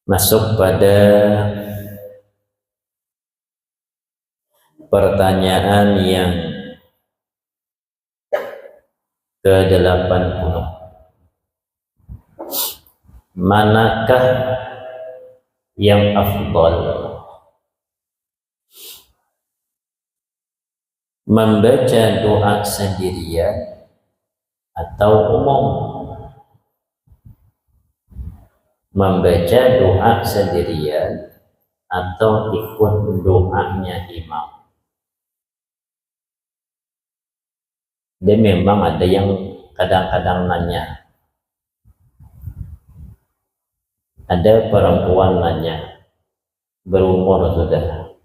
Masuk pada pertanyaan yang ke-80. Manakah yang afdal? Membaca doa sendirian atau umum? Membaca doa sendirian atau ikut doanya imam? Dan memang ada yang kadang-kadang nanya, ada perempuan nanya, berumur sudah,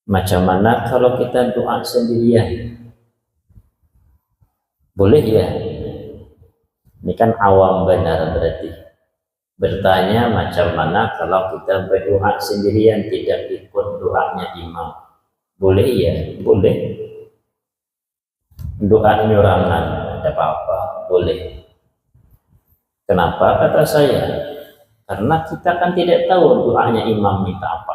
macam mana kalau kita doa sendirian? Boleh ya? Ini kan awam benar berarti. Bertanya macam mana kalau kita berdoa sendirian tidak ikut doanya imam? Boleh ya? Boleh. Doa nyurangan, ada apa-apa? Boleh. Kenapa? Kata saya, karena kita kan tidak tahu doanya imam minta apa.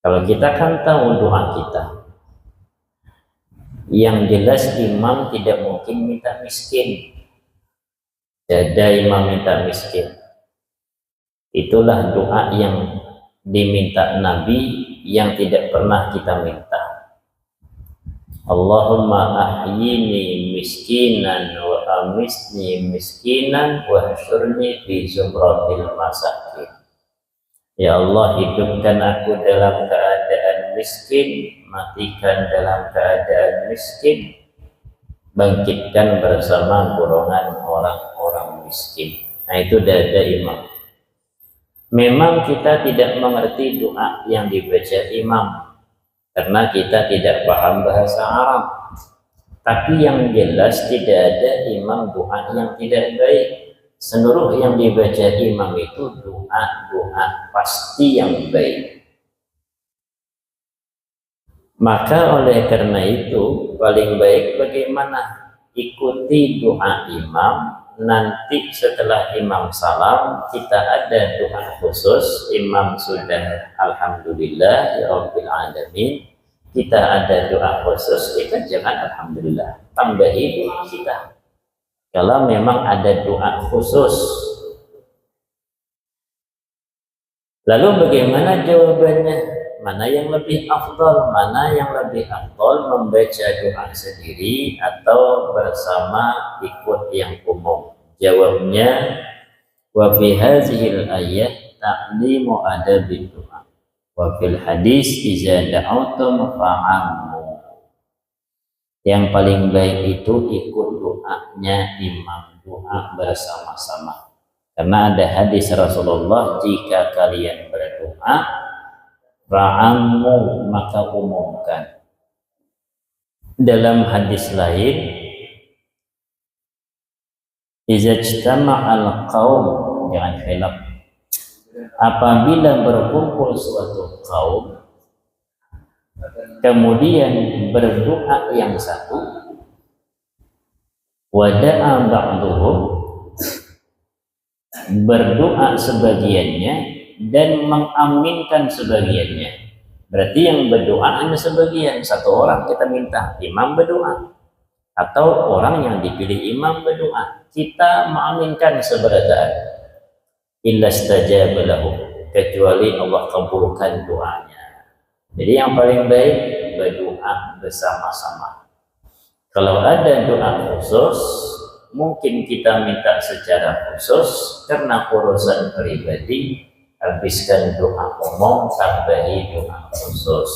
Kalau kita kan tahu doa kita, yang jelas imam tidak mungkin minta miskin. Ada imam minta miskin. Itulah doa yang diminta Nabi yang tidak pernah kita minta. Allahumma ahyini miskinan wa amisni miskinan wa hasyurni fi zumratil masakin. Ya Allah, hidupkan aku dalam keadaan miskin, matikan dalam keadaan miskin, bangkitkan bersama golongan orang-orang miskin. Nah, itu dada imam. Memang kita tidak mengerti doa yang dibaca imam karena kita tidak paham bahasa Arab. Tapi yang jelas tidak ada imam doa yang tidak baik. Seluruh yang dibaca imam itu doa-doa pasti yang baik. Maka oleh karena itu paling baik bagaimana? Ikuti doa imam. Nanti setelah imam salam kita ada doa khusus. Imam sudah alhamdulillah ya rabbil alamin, kita ada doa khusus, kita jangan alhamdulillah, tambahi doa kita kalau memang ada doa khusus. Lalu bagaimana jawabannya? Mana yang lebih afdal? Mana yang lebih afdal, membaca doa sendiri atau bersama ikut yang umum? Jawabnya, wa fi hadhil ayat ta'limu adabi doa. Wa fil hadis iza da'autum fa'ammu. Yang paling baik itu ikut doanya imam, doa bersama-sama. Karena ada hadis Rasulullah, jika kalian berdoa fa'ammu, maka umumkan. Dalam hadis lain, iza ijtama'al qaum, jangan khilaf, apabila berkumpul suatu kaum kemudian berdoa yang satu, wada'a ba'duhum, berdoa sebagiannya dan mengaminkan sebagiannya. Berarti yang berdoa hanya sebagian, satu orang kita minta imam berdoa atau orang yang dipilih imam berdoa, kita mengaminkan seberadaan. Illa stajaba lahu, kecuali Allah kabulkan doanya. Jadi yang paling baik berdoa bersama-sama. Kalau ada doa khusus, mungkin kita minta secara khusus karena urusan pribadi, habiskan doa umum, tambahi doa khusus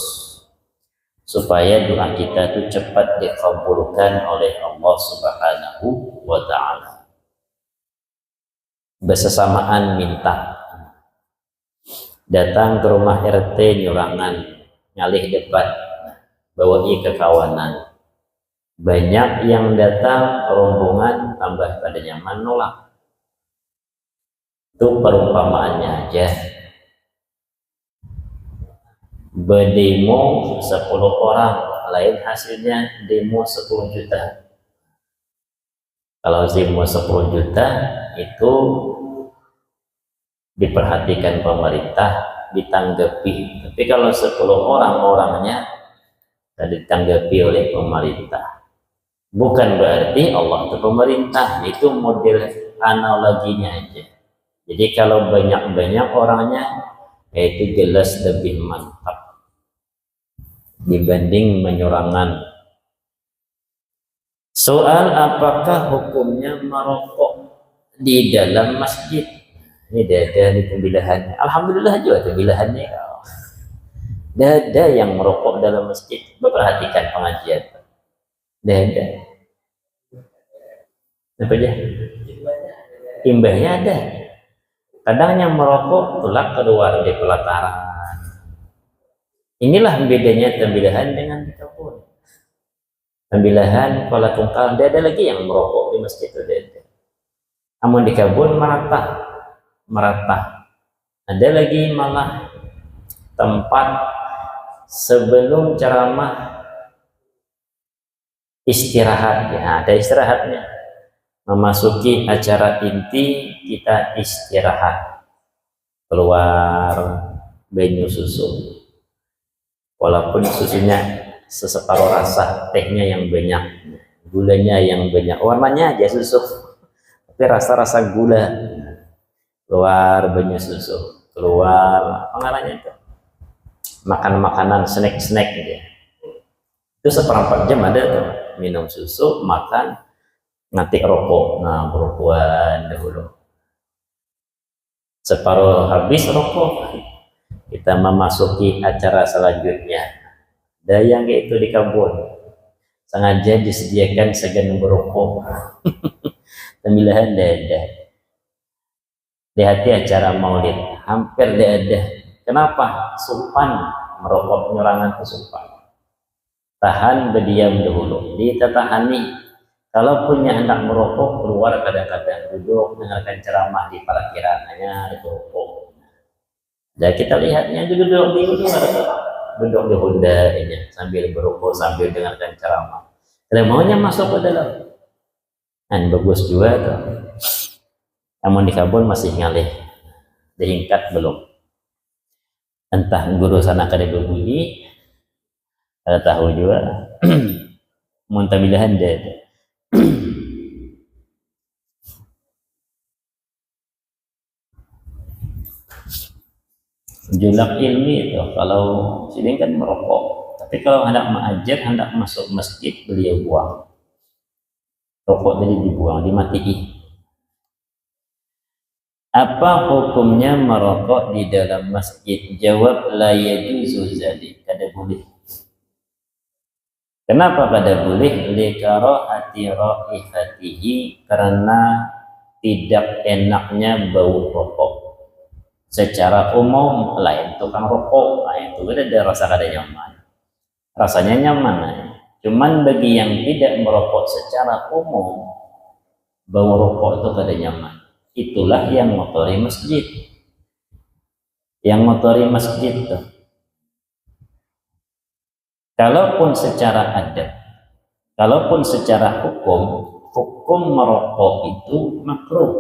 supaya doa kita itu cepat dikabulkan oleh Allah Subhanahu wa ta'ala. Bersamaan minta, datang ke rumah RT nyurangan, nyalih depan, bawai kekawanan. Banyak yang datang rombongan tambah pada nyaman nolak. Itu perumpamaannya aja. Berdemo 10 orang, lain hasilnya demo 10 juta. Kalau demo 10 juta itu diperhatikan pemerintah, ditanggapi. Tapi kalau 10 orang orangnya ditanggapi oleh pemerintah, bukan berarti Allah itu pemerintah. Itu model analoginya aja. Jadi kalau banyak-banyak orangnya, itu jelas lebih mantap dibanding menyurangan. Soal apakah hukumnya merokok di dalam masjid? Ini ada pembilahannya. Alhamdulillah juga pembilahannya. Ada yang merokok dalam masjid. Perhatikan pengajian. Ada. Apa aja? Imbahnya ada. Kadang yang merokok tulak keluar di pelataran. Inilah bedanya tembilahan dengan di kebun. Tembilahan kalau tungkal, ada lagi yang merokok di masjid itu ada. Namun di kebun merata. Ada lagi malah tempat sebelum ceramah istirahat, ya ada istirahatnya. Memasuki acara inti kita istirahat, keluar banyu susu, walaupun susunya seseparuh rasa, tehnya yang banyak, gulanya yang banyak, warnanya aja susu tapi rasa-rasa gula. Keluar banyu susu, keluar apa namanya itu, makan makanan snack gitu. Itu seperempat jam ada tuh, minum susu, makan, nanti rokok. Nah, berokokan dahulu. Separuh habis rokok, kita memasuki acara selanjutnya. Ada yang kayak itu di kebun, sengaja disediakan segan berokok. Tembilahan ada. Lihat acara maulid, hampir ada. Kenapa? Supan merokok, penyerangan itu supan. Tahan, berdiam dahulu, ditatahani. Kalau punya hendak merokok, keluar kadang-kadang, duduk dengarkan ceramah di parkiran, hanya itu rokok. Dan kita lihatnya duduk di Honda ini sambil berokok, sambil dengarkan ceramah. Kalau maunya masuk ke dalam, dan bagus juga tuh. Namun di kebun masih ngalih, diingkat belum. Entah guru sana kada berbunyi, kada tahu juga. Muntabilahan deh. Julak ilmi itu kalau sini kan merokok, tapi kalau hendak mengajar, hendak masuk masjid, beliau buang rokok, jadi dibuang, dimatiin. Apa hukumnya merokok di dalam masjid? Jawab, la yajuzu dzalik, kada boleh. Kenapa kada boleh? Likarahati raihatihi, karena tidak enaknya bau rokok. Secara umum lain tukang rokok, itu ada rasa kada nyaman. Rasanya nyaman, cuman bagi yang tidak merokok secara umum, bau rokok itu kada nyaman. Itulah yang motori masjid. Yang motori masjid itu, kalaupun secara adat, kalaupun secara hukum merokok itu makruh.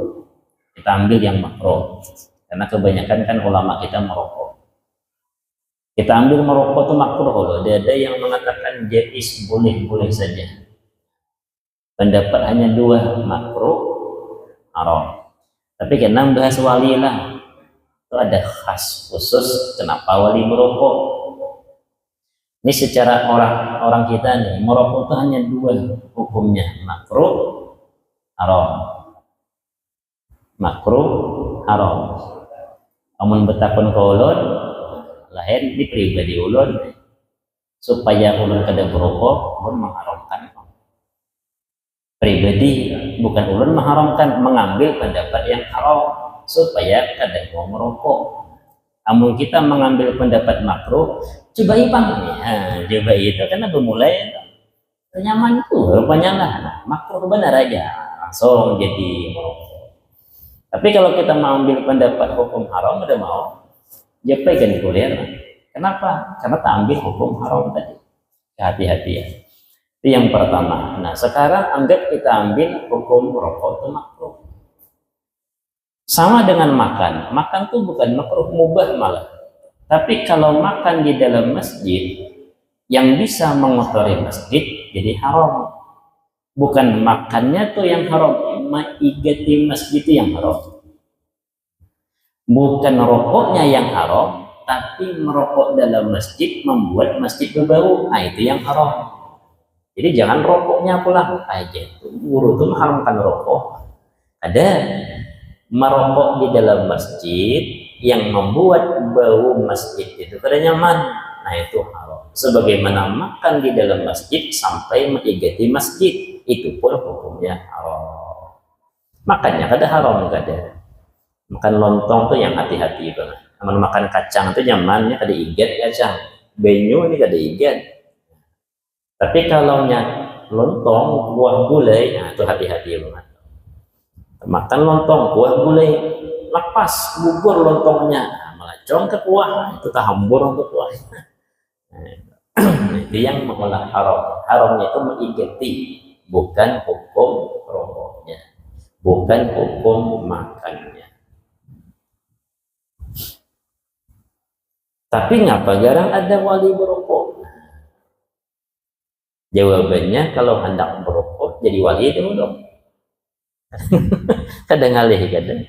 Kita ambil yang makruh, karena kebanyakan kan ulama kita merokok. Kita ambil merokok itu makruh loh. Ada yang mengatakan jaiz, boleh saja. Pendapat hanya dua, makruh, haram. Tapi karena bahas wali lah, itu ada khas khusus kenapa wali merokok. Ini secara orang kita nih, merokok itu hanya dua hukumnya, makruh, haram. Makruh, haram. Amun betapun kaulun, lahir di pribadi ulun, supaya ulun kada merokok, ulun mengharamkan. Pribadi, bukan ulun mengharamkan, mengambil pendapat yang haram supaya kada mau merokok. Amun kita mengambil pendapat makruh, coba ipang, coba itu karena bermulai nyaman itu rupanya lah, makruh benar aja langsung jadi merokok. Tapi kalau kita mengambil pendapat hukum haram, udah mau JP kan kuliah. Kenapa? Karena tak ambil hukum haram tadi. Hati-hati ya. Itu yang pertama. Nah, sekarang anggap kita ambil hukum rokok itu makruh. Sama dengan makan. Makan tuh bukan makruh, mubah malah. Tapi kalau makan di dalam masjid yang bisa mengotori masjid jadi haram. Bukan makannya tuh yang haram, maigati masjid itu yang haram. Bukan rokoknya yang haram, tapi merokok dalam masjid membuat masjid berbau. Nah, itu yang haram. Jadi jangan rokoknya pulang aja. Guru itu mengharamkan rokok. Ada merokok di dalam masjid yang membuat bau masjid itu kada nyaman. Nah, itu haram. Sebagaimana makan di dalam masjid sampai mengigati masjid, itu pun hukumnya haram. Makanya kada haram kada. Makan lontong tuh yang hati-hati banget. Aman makan kacang itu nyamannya kada igat kacang. Benyu ini kada igat. Tapi kalau lontong buah gulai, nah itu hati-hati banget. Makan lontong buah gulai, lepas gugur lontongnya, nah, melacong ke kuah, itu tak hambur untuk kuah. Itu yang mengolah haram. Haramnya itu mengigati, bukan hukum rokoknya, bukan hukum makannya. Tapi ngapa jarang ada wali berokok? Jawabannya kalau hendak berokok jadi wali dulu dong. Kadang ngalih kadang.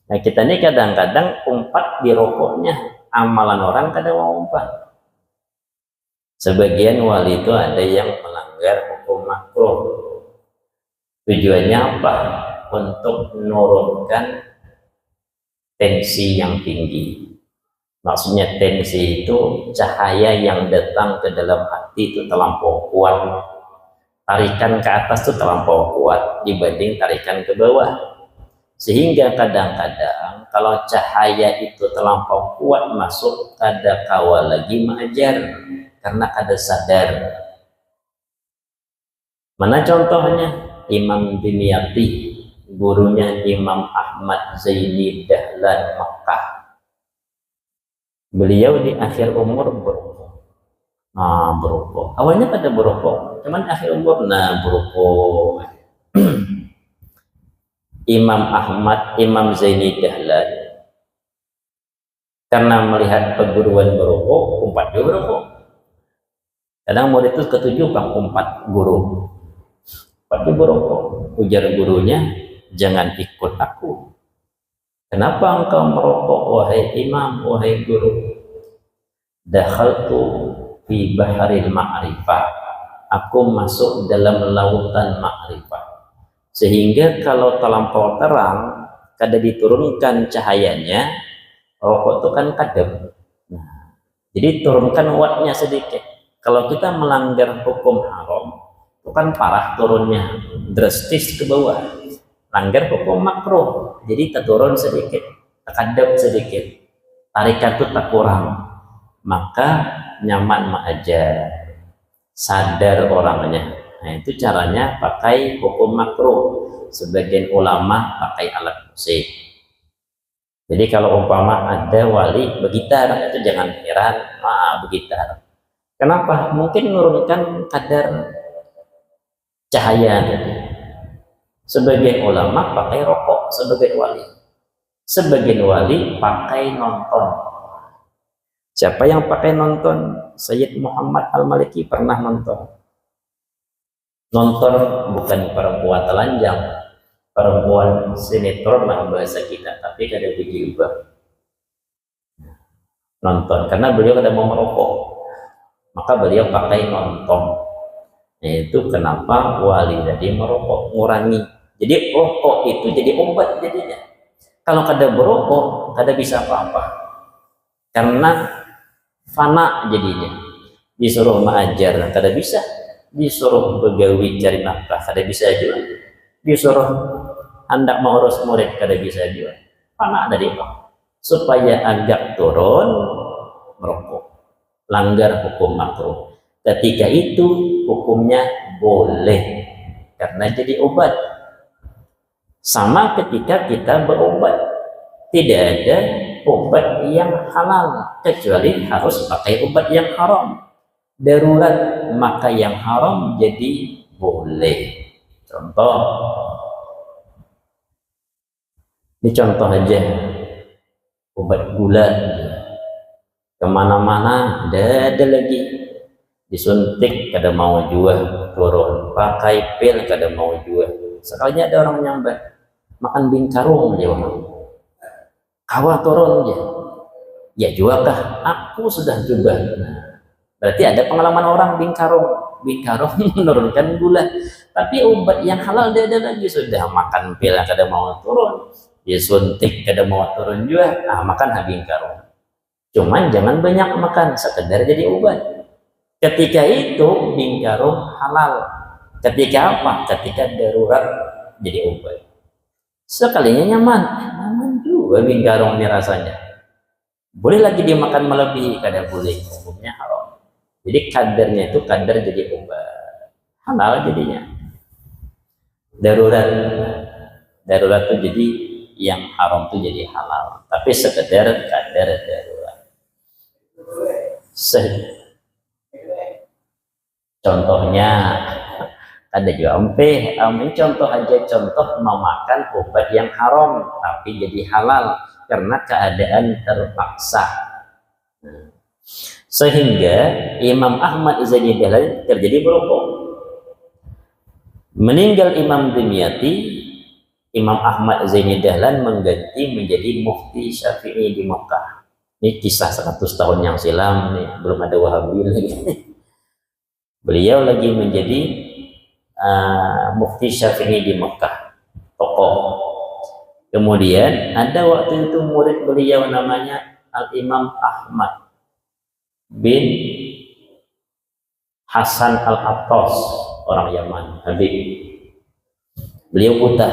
Nah, kita ini kadang-kadang umpat di rokoknya, amalan orang kadang mau umpat. Sebagian wali itu ada yang melanggar hukum makruh. Tujuannya apa? Untuk menurunkan tensi yang tinggi. Maksudnya tensi itu cahaya yang datang ke dalam hati itu terlampau kuat. Tarikan ke atas itu terlampau kuat dibanding tarikan ke bawah. Sehingga kadang-kadang kalau cahaya itu terlampau kuat masuk, kada kawal lagi mengajar karena kada sadar. Mana contohnya? Imam Dimyati, gurunya Imam Ahmad Zaini Dahlan Makkah. Beliau di akhir umur berokok. Nah, berokok. Awalnya pada berokok, cuman akhir umur berokok. Imam Zaini Dahlan karena melihat perguruan berokok, umpat juga berokok. Kadang murid itu ketujuh bang umpat guru, umpat juga berokok. Ujar gurunya, jangan ikut aku. Kenapa engkau merokok, wahai imam, wahai guru? Dakhaltu fi baharil ma'rifah. Aku masuk dalam lautan ma'rifah. Sehingga kalau terlampau terang, kada diturunkan cahayanya, rokok itu kan kadam. Nah, jadi turunkan wattnya sedikit. Kalau kita melanggar hukum haram, itu kan parah turunnya, drastis ke bawah. Langgar hukum makruh, jadi terturun sedikit, terkadap sedikit, tarikan itu tak kurang, maka nyaman mengajar, sadar orangnya. Nah, itu caranya pakai hukum makruh. Sebagian ulama pakai alat musik. Jadi kalau umpama ada wali begitar, itu jangan heran, begitar. Kenapa? Mungkin menurunkan kadar cahaya tadi. Sebagian ulama pakai rokok sebagai wali. Sebagian wali pakai nonton. Siapa yang pakai nonton? Sayyid Muhammad Al-Maliki pernah nonton. Nonton bukan perempuan telanjang, perempuan sinetron lah bahasa kita, tapi kada berjilbab. Nonton karena beliau kada mau merokok, maka beliau pakai nonton. Itu kenapa wali jadi merokok, ngurangi. Jadi rokok itu jadi obat jadinya. Kalau kada berokok, kada bisa apa-apa. Karena fana jadinya. Disuruh mengajar, kada bisa. Disuruh begawi cari nafkah, kada bisa juga. Disuruh hendak mengurus murid, kada bisa juga. Fana dari Allah. Supaya agak turun, merokok. Langgar hukum makruh. Ketika itu hukumnya boleh. Karena jadi obat. Sama ketika kita berobat, tidak ada obat yang halal kecuali harus pakai obat yang haram. Darurat, maka yang haram jadi boleh. Contoh, Ini contoh aja, obat gula kemana-mana ada lagi, disuntik kada mau jual turun, pakai pil kada mau jual. Sekalinya ada orang nyambat makan bingkarung dia orang kawah turun dia, ya juga kah? Aku sudah coba. Nah, berarti ada pengalaman orang bingkarung menurunkan gula, tapi obat yang halal dia ada lagi, sudah makan pil kada mau turun, disuntik kada mau turun juga, makan bingkarung. Cuman jangan banyak makan, sekedar jadi obat. Ketika itu bingkarung halal. Ketika apa? Ketika darurat jadi obat. Sekalinya nyaman juga bingkarung ini rasanya. Boleh lagi dimakan melebihi, kada boleh, hukumnya haram. Jadi kadarnya itu kadar jadi obat, halal jadinya. Darurat itu jadi yang haram itu jadi halal, tapi sekedar kadar darurat. Contohnya ada juga contoh aja, contoh memakan obat yang haram tapi jadi halal karena keadaan terpaksa. Sehingga Imam Ahmad Zaini Dahlan terjadi merokok. Meninggal Imam Dimyati, Imam Ahmad Zaini Dahlan mengganti menjadi mufti Syafi'i di Mekah. Ini kisah 100 tahun yang silam nih, belum ada Wahabi lagi. Beliau lagi menjadi mufti Syafi'i di Mekah, tokoh. Kemudian ada waktu itu murid beliau namanya Al-Imam Ahmad bin Hasan Al-Attas, orang Yaman, Habib. Beliau buta.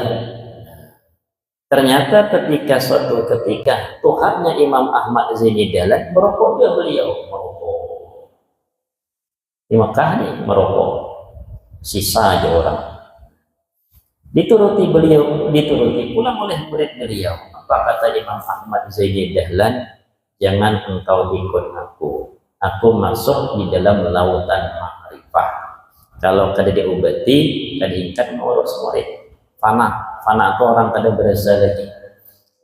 Ternyata suatu ketika tuhannya Imam Ahmad Zaini Dahlan merokok dia, beliau merokok di Mekah nih, merokok sisa aja orang. Dituruti pulang oleh murid beliau. Apa kata Imam Ahmad Zaini Dahlan? Jangan engkau ikut aku masuk di dalam lautan makrifah. Kalau kada diobati, kada ingkat mengurus murid. Fana itu orang kada berasa lagi,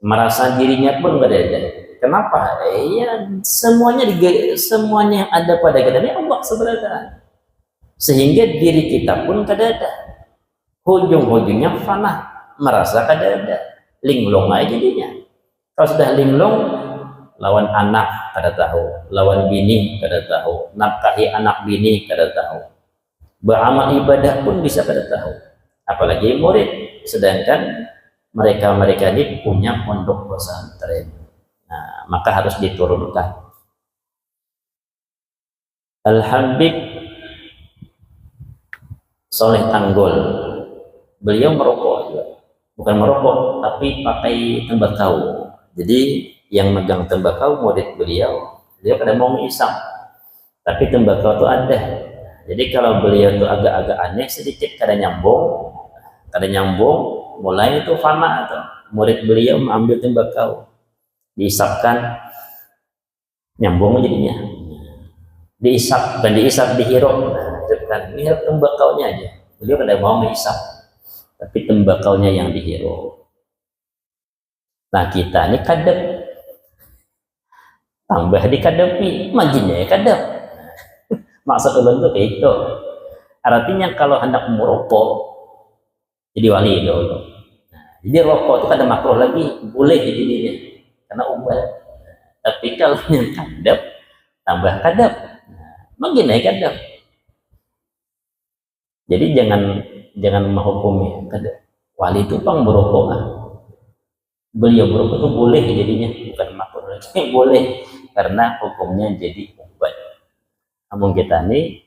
merasa dirinya pun kada ada. Kenapa? Ya semuanya yang ada pada kita ini Allah sebenarnya, sehingga diri kita pun kada ada. Ujung-ujungnya fana, merasa kada ada, linglung aja jadinya. Kalau sudah linglung, lawan anak kada tahu, lawan bini kada tahu, nafkahi anak bini kada tahu, beramal ibadah pun bisa kada tahu, apalagi murid. Sedangkan mereka ini punya pondok pesantren. Nah, maka harus diturunkan. Al-Habib Soleh Tanggol, beliau merokok juga. Bukan merokok, tapi pakai tembakau. Jadi yang megang tembakau murid beliau kada mau isap, tapi tembakau itu ada. Jadi kalau beliau itu agak-agak aneh sedikit, kada nyambung, mulai itu fana atau murid beliau mengambil tembakau, diisapkan, nyambung jadinya, diisap dihirup, dihirup tembakaunya aja. Beliau kada mau mengisap, tapi tembakaunya yang dihirup. Nah kita ini kadep, tambah dikadepi, majinya ya kadep. Maksud ulun itu kayak itu. Artinya kalau hendak merokok jadi wali dulu. Nah, jadi rokok itu kada makruh lagi, boleh jadinya karena obat. Tapi kalau yang kadep, tambah kadep, makin naik kadep. Jadi jangan menghukumi kadep. Wali itu pang merokok beliau merokok itu boleh jadinya, bukan makruh lagi, boleh karena hukumnya jadi obat. Namun kita nih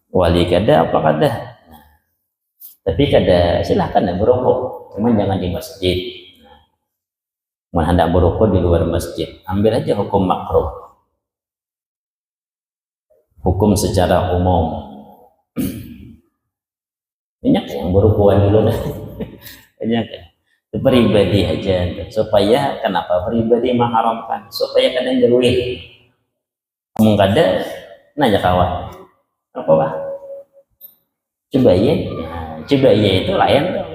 wali kada apa kada, tapi kada silahkan merokok, cuman jangan di masjid. Hendak merokok di luar masjid, ambil aja hukum makruh, hukum secara umum. Banyak yang berukuran dulu dah. Banyak itu pribadi aja, supaya kenapa pribadi mengharamkan, supaya kadang jauhi. Ngomong kada nanya kawan apa bah coba ya itu lain tuh,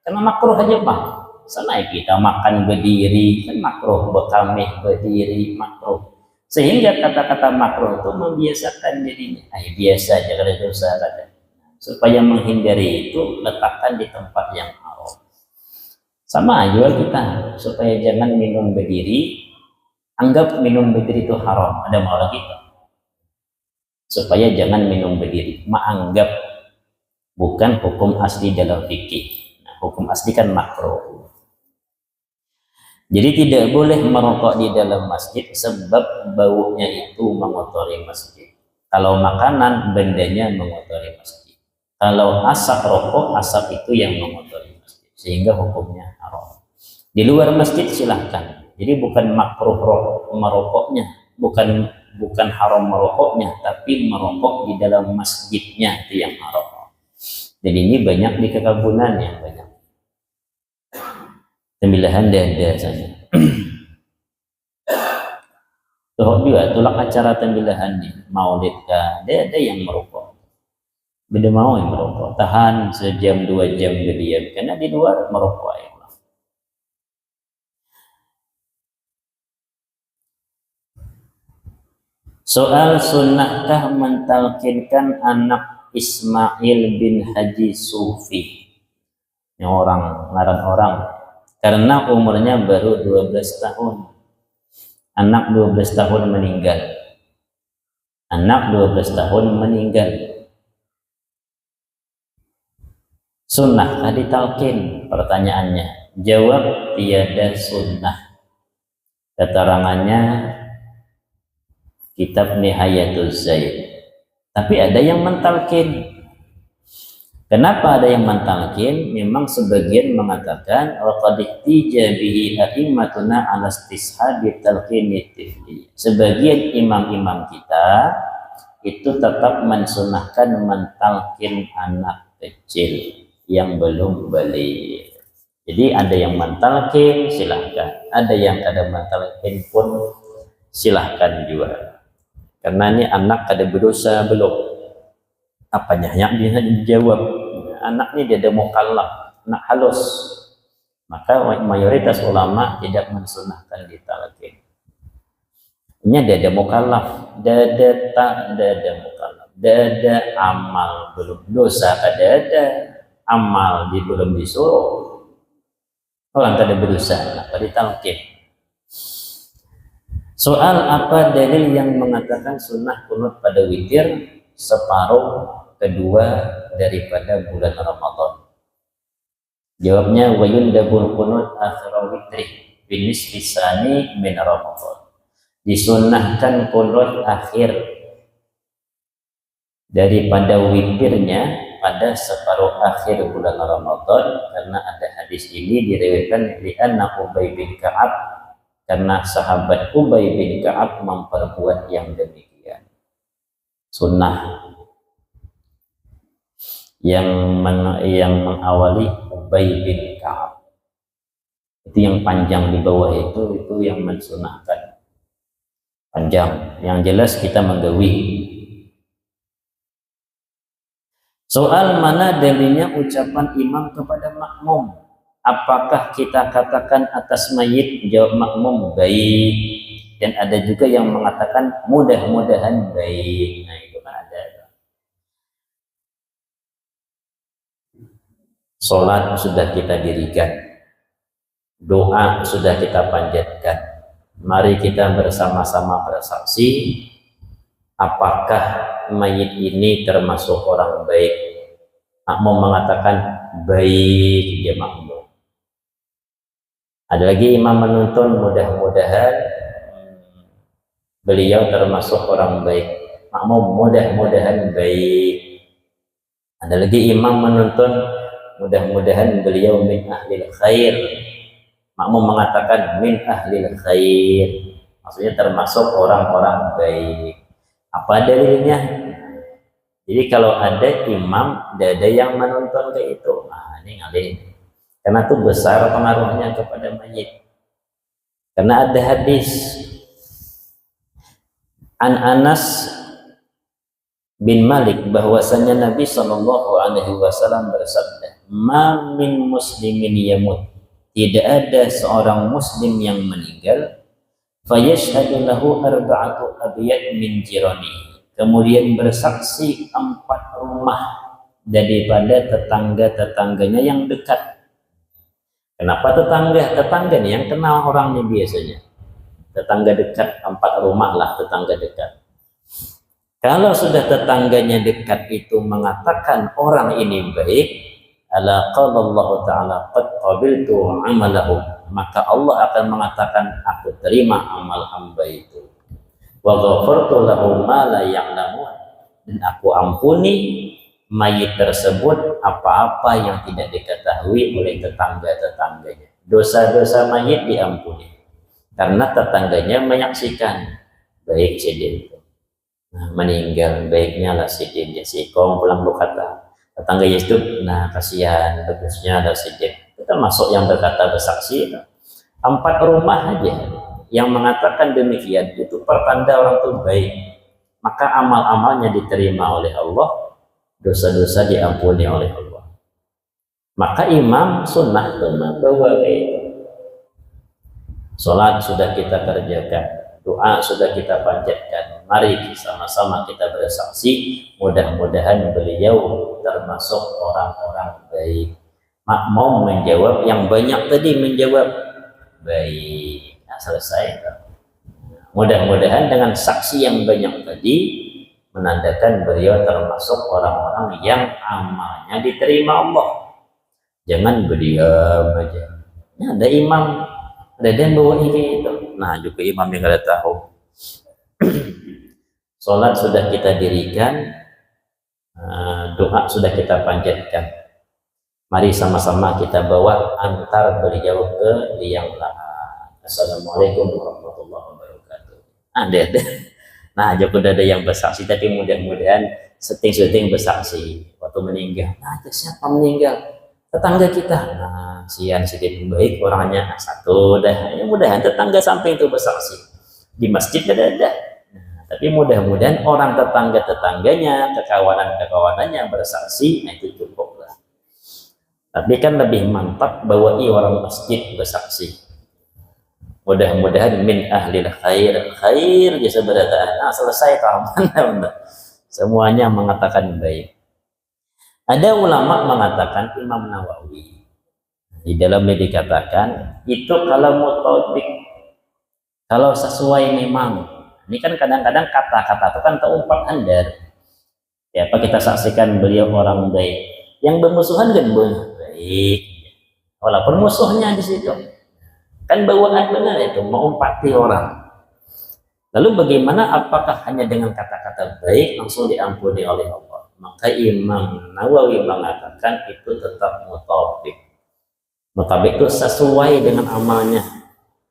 karena makruh aja bang, Sama kita makan berdiri kan makruh, bekameh berdiri makruh. Sehingga kata-kata makruh itu membiasakan dirinya. Biasa aja kalau dosa kata. Supaya menghindari itu, letakkan di tempat yang haram. Sama aja kita, supaya jangan minum berdiri, anggap minum berdiri itu haram. Ada malah kita. Supaya jangan minum berdiri. Menganggap bukan hukum asli dalam fikih. Nah, hukum asli kan makruh. Jadi tidak boleh merokok di dalam masjid sebab baunya itu mengotori masjid. Kalau makanan, bendanya mengotori masjid. Kalau asap rokok, asap itu yang mengotori masjid. Sehingga hukumnya haram. Di luar masjid silahkan. Jadi bukan makruh merokoknya, bukan haram merokoknya, tapi merokok di dalam masjidnya itu yang haram. Dan ini banyak di kekebunan yang banyak. Tembilahan dada saja. Tuh juga tulak acara tembilahan nih, maulid kah, ada yang merokok. Beda mau yang merokok, tahan sejam 2 jam berdiam, karena di luar merokok ya. Soal sunnahkah mentalkinkan anak Ismail bin Haji Sufi? Ini ngaran orang. Karena umurnya baru 12 tahun. Anak 12 tahun meninggal. Anak 12 tahun meninggal. Sunnahkah ditalkin? Pertanyaannya. Jawab tiada sunnah. Keterangannya kitab Nihayatul Zaid. Tapi ada yang mentalkin. Kenapa ada yang mentalkin? Memang sebagian mengatakan qad ihtija bihi a'immatuna 'ala istishabi talqini tifli. Sebagian imam-imam kita itu tetap mensunahkan mentalkin anak kecil yang belum balik. Jadi ada yang mentalkin silahkan, ada yang kada mentalkin pun silahkan juga. Karena ini anak kada berdosa belum. Apanya yang dia dijawab, anak ini dia ada mukallaf, anak halus, maka mayoritas ulama tidak mensunahkan ditalkin. Ini dia ada mukallaf, dada tak dada mukallaf, dada amal belum dosa kada ada, amal di belum disuruh, orang kada berdosa, maka ditalkin. Soal apa dalil yang mengatakan sunnah kunut pada witir separuh kedua daripada bulan Ramadan? Jawabnya wa yundabul qunut akhir witri binis bisani min Ramadan. Disunnahkan qunut akhir daripada witirnya pada separuh akhir bulan Ramadan, karena ada hadis ini diriwayatkan li anna Ubay bin Ka'ab, karena sahabat Ubay bin Ka'ab memperbuat yang demikian. Sunnah yang mengawali Ubay bin Ka'ab itu yang panjang di bawah itu yang mensunahkan panjang, yang jelas kita menggawi. Soal mana dalilnya ucapan imam kepada makmum? Apakah kita katakan atas mayit? Jawab makmum baik, dan ada juga yang mengatakan mudah-mudahan baik. Nah itu kan ada. Sholat sudah kita dirikan, doa sudah kita panjatkan. Mari kita bersama-sama bersaksi, apakah mayit ini termasuk orang baik? Makmum mengatakan baik, dia makmum. Ada lagi imam menuntun mudah-mudahan beliau termasuk orang baik. Makmum mudah-mudahan baik. Ada lagi imam menuntun mudah-mudahan beliau min ahlil khair. Makmum mengatakan min ahlil khair, maksudnya termasuk orang-orang baik. Apa dalilnya? Jadi kalau ada imam, ada yang menuntun ke itu, nah ini ngalih. Karena itu besar pengaruhnya kepada mayit. Karena ada hadis an Anas bin Malik bahwasanya Nabi Shallallahu Alaihi Wasallam bersabda, "Ma min muslimin yamut." tidak ada seorang muslim yang meninggal, fayashhadu lahu arba'atu abyad min jirani, kemudian bersaksi 4 rumah daripada tetangga-tetangganya yang dekat. Kenapa tetangga? Tetangga nih yang kenal orang nih biasanya. Tetangga dekat, 4 rumah lah tetangga dekat. Kalau sudah tetangganya dekat itu mengatakan orang ini baik, ala qala Allah Ta'ala qad qabiltu amalahu, maka Allah akan mengatakan aku terima amal hamba itu. Wa ghafartu lahu ma la ya'lamun, dan aku ampuni mayit tersebut apa-apa yang tidak diketahui oleh tetangga-tetangganya. Dosa-dosa mayit diampuni karena tetangganya menyaksikan baik si itu. Nah, meninggal baiknya lah si dia si kong pulang berkata tetangga Yesus, nah kasihan bagusnya ada si dia. Itu termasuk yang berkata bersaksi. 4 rumah aja yang mengatakan demikian itu pertanda orang itu baik, maka amal-amalnya diterima oleh Allah, dosa-dosa diampuni oleh Allah. Maka imam sunnah itu membawa itu. Sholat sudah kita kerjakan, doa sudah kita panjatkan, mari sama-sama kita bersaksi, mudah-mudahan beliau termasuk orang-orang baik. Makmum menjawab, yang banyak tadi menjawab baik. Nah, selesai. Mudah-mudahan dengan saksi yang banyak tadi menandakan beliau termasuk orang-orang yang amalnya diterima Allah. Jangan berdiam aja. Nah, ada imam, ada yang bawa ini itu. Nah, juga imam yang ada tahu. Sholat sudah kita dirikan, doa sudah kita panjatkan. Mari sama-sama kita bawa antar beliau ke liang lahat. Assalamualaikum warahmatullahi wabarakatuh. Ada. Nah, juga ada yang bersaksi, tapi mudah-mudahan seting-seting bersaksi waktu meninggal. Nah, siapa meninggal? Tetangga kita. Nah, sian sedikit baik orangnya. Nah, satu dah. Ya, mudahan tetangga sampai itu bersaksi. Di masjid ada. Nah, tapi mudah-mudahan orang tetangga-tetangganya, kekawanan-kekawanannya bersaksi. Nah, itu cukup lah. Tapi kan lebih mantap bawa orang masjid bersaksi. Mudah-mudahan min ahlil khair jasa berataan. Nah, selesai tahapan. Semuanya mengatakan baik. Ada ulama mengatakan, Imam Nawawi di dalamnya dikatakan itu kalau mutobik, kalau sesuai memang. Ini kan kadang-kadang kata-kata itu kan terumpat andar. Ya, apa kita saksikan beliau orang baik, yang bermusuhan kan baik, walaupun musuhnya di situ kan bawaan benar itu mengumpati orang. Lalu bagaimana, apakah hanya dengan kata-kata baik langsung diampuni oleh Allah? Maka Imam Nawawi mengatakan itu tetap mutabik. Mutabik itu sesuai dengan amalnya.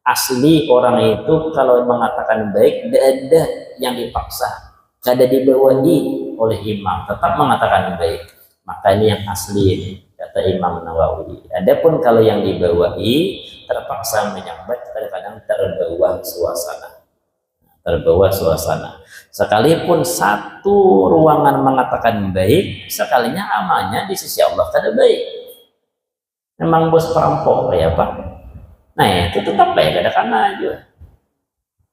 Asli orang itu kalau mengatakan baik tidak ada yang dipaksa, tidak ada dibawahi oleh imam, tetap mengatakan baik. Maka ini yang asli ini, kata Imam Nawawi. Adapun kalau yang dibawahi terpaksa menyambat, kadang-kadang terbawa suasana. Sekalipun satu ruangan mengatakan baik, sekalinya amalnya di sisi Allah kada baik. Memang bos perampok ya Pak. Nah, itu tetap baik, ada karena aja.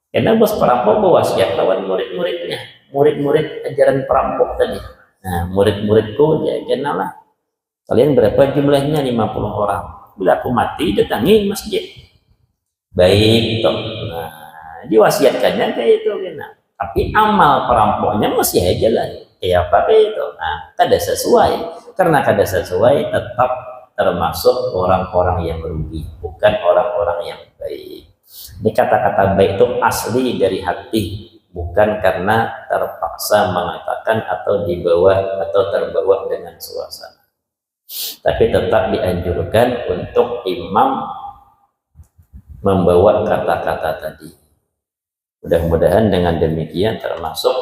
Karena bos perampok berwasiat lawan murid-muridnya, murid-murid ajaran perampok tadi. Nah, murid-muridku ya kenalah. Kalian berapa jumlahnya? 50 orang. Bila aku mati, datangi masjid. Baik, toh. Nah, diwasiatkannya kayak itu, kena. Tapi amal perampoknya masih aja lah. Kayak apa kayak itu? Nah, kada sesuai. Karena kada sesuai, tetap termasuk orang-orang yang merugi, bukan orang-orang yang baik. Ini kata-kata baik itu asli dari hati, bukan karena terpaksa mengatakan atau dibawa atau terbawa dengan suasana. Tapi tetap dianjurkan untuk imam membawa kata-kata tadi. Mudah-mudahan dengan demikian termasuk